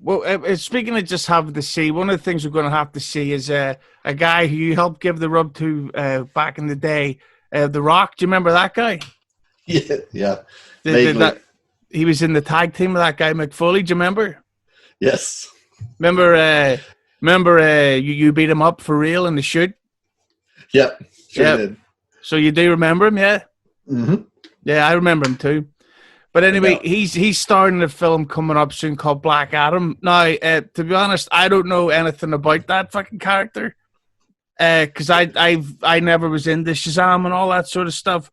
Well, speaking of just having to see, one of the things we're going to have to see is a guy who you helped give the rub to back in the day, The Rock. Do you remember that guy? Yeah, yeah, vaguely. That he was in the tag team with that guy Mick Foley. Do you remember? Yes. Remember? You beat him up for real in the shoot. Yep, sure Yeah. did. So you do remember him, yeah? Mm-hmm. Yeah, I remember him too. But No anyway, doubt. he's starring a film coming up soon called Black Adam. Now, to be honest, I don't know anything about that fucking character because I never was into Shazam and all that sort of stuff.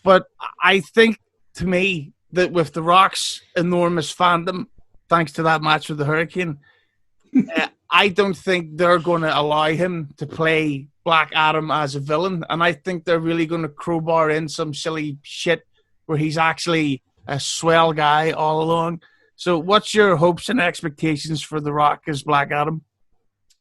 But I think, to me, that with The Rock's enormous fandom, thanks to that match with the Hurricane, I don't think they're going to allow him to play Black Adam as a villain. And I think they're really going to crowbar in some silly shit where he's actually a swell guy all along. So what's your hopes and expectations for The Rock as Black Adam?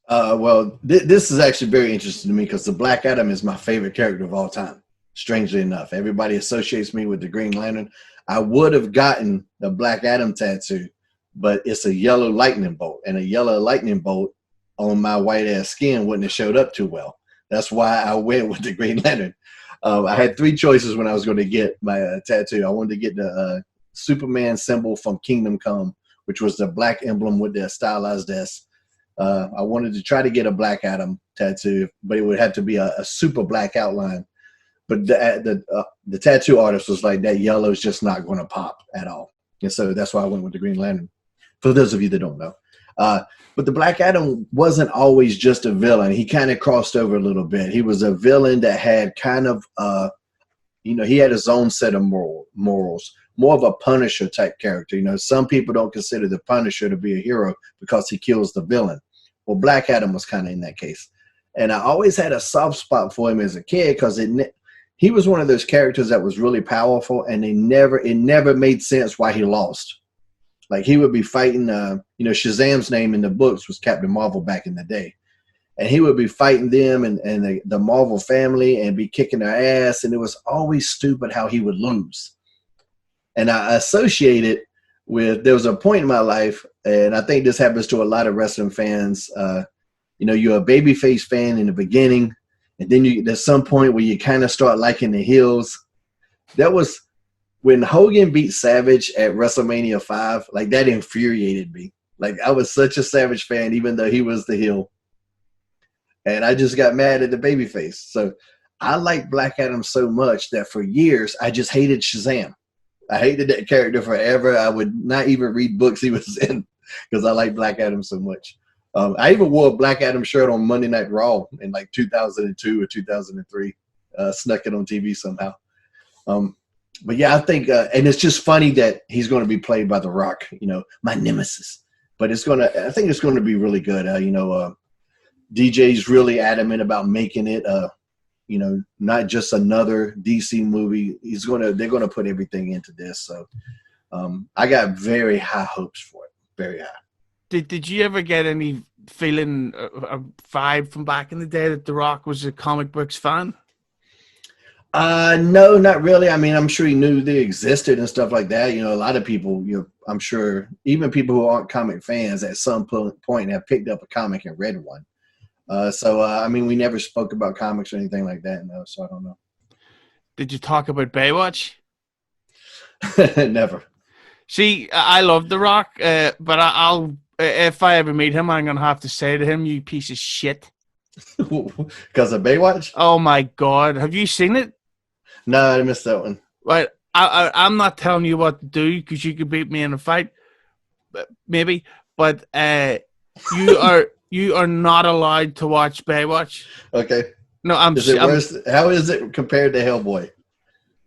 Well, this is actually very interesting to me because the Black Adam is my favorite character of all time. Strangely enough, everybody associates me with the Green Lantern. I would have gotten the Black Adam tattoo, but it's a yellow lightning bolt, and a yellow lightning bolt on my white ass skin wouldn't have showed up too well. That's why I went with the Green Lantern. I had three choices when I was going to get my tattoo. I wanted to get the Superman symbol from Kingdom Come, which was the black emblem with the stylized S. I wanted to try to get a Black Adam tattoo, but it would have to be a super black outline. But the tattoo artist was like, that yellow is just not going to pop at all. And so that's why I went with the Green Lantern, for those of you that don't know. But the Black Adam wasn't always just a villain. He kind of crossed over a little bit. He was a villain that had kind of, he had his own set of morals, more of a Punisher type character. Some people don't consider the Punisher to be a hero because he kills the villain. Well, Black Adam was kind of in that case. And I always had a soft spot for him as a kid because he was one of those characters that was really powerful, and it never made sense why he lost. Like he would be fighting, Shazam's name in the books was Captain Marvel back in the day. And he would be fighting them and the Marvel family and be kicking their ass. And it was always stupid how he would lose. And I associated with, there was a point in my life, and I think this happens to a lot of wrestling fans. You're a babyface fan in the beginning, and then there's some point where you kind of start liking the heels. That was when Hogan beat Savage at WrestleMania 5. Like, that infuriated me. Like, I was such a Savage fan, even though he was the heel. And I just got mad at the babyface. So I liked Black Adam so much that for years I just hated Shazam. I hated that character forever. I would not even read books he was in because I liked Black Adam so much. I even wore a Black Adam shirt on Monday Night Raw in like 2002 or 2003. Snuck it on TV somehow. But yeah, I think, and it's just funny that he's going to be played by The Rock, my nemesis. But I think it's going to be really good. DJ's really adamant about making it, not just another DC movie. They're going to put everything into this. So I got very high hopes for it. Very high. Did you ever get any feeling, a vibe from back in the day that The Rock was a comic books fan? No, not really. I mean, I'm sure he knew they existed and stuff like that. A lot of people, I'm sure even people who aren't comic fans at some point have picked up a comic and read one. I mean, we never spoke about comics or anything like that. No, so I don't know. Did you talk about Baywatch? Never. See, I love The Rock, but I'll if I ever meet him, I'm gonna have to say to him, "You piece of shit." Because of Baywatch? Oh my God, have you seen it? No, I missed that one. Right, I'm not telling you what to do because you could beat me in a fight, maybe. But you are not allowed to watch Baywatch. Okay. No, I'm. Is it worse? How is it compared to Hellboy?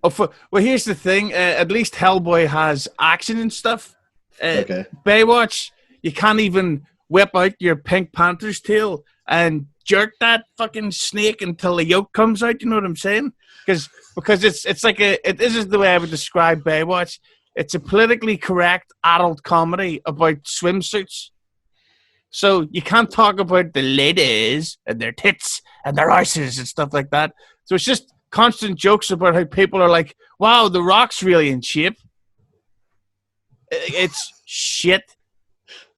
Well, here's the thing. At least Hellboy has action and stuff. Okay. Baywatch, you can't even whip out your Pink Panther's tail and jerk that fucking snake until the yolk comes out. You know what I'm saying? Because it's like this is the way I would describe Baywatch. It's a politically correct adult comedy about swimsuits. So you can't talk about the ladies and their tits and their arses and stuff like that. So it's just constant jokes about how people are like, wow, The Rock's really in shape. It's shit.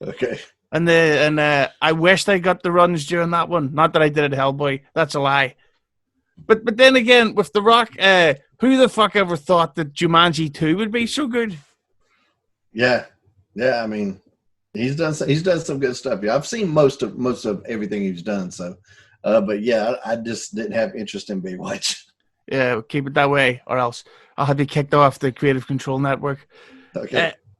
Okay. And I wish they got the runs during that one. Not that I did it, Hellboy. That's a lie. But then again, with The Rock, who the fuck ever thought that Jumanji 2 would be so good? Yeah. I mean, he's done some good stuff. Yeah, I've seen most of everything he's done. So, but yeah, I just didn't have interest in Baywatch. Yeah, keep it that way, or else I'll have you kicked off the Creative Control Network. Okay.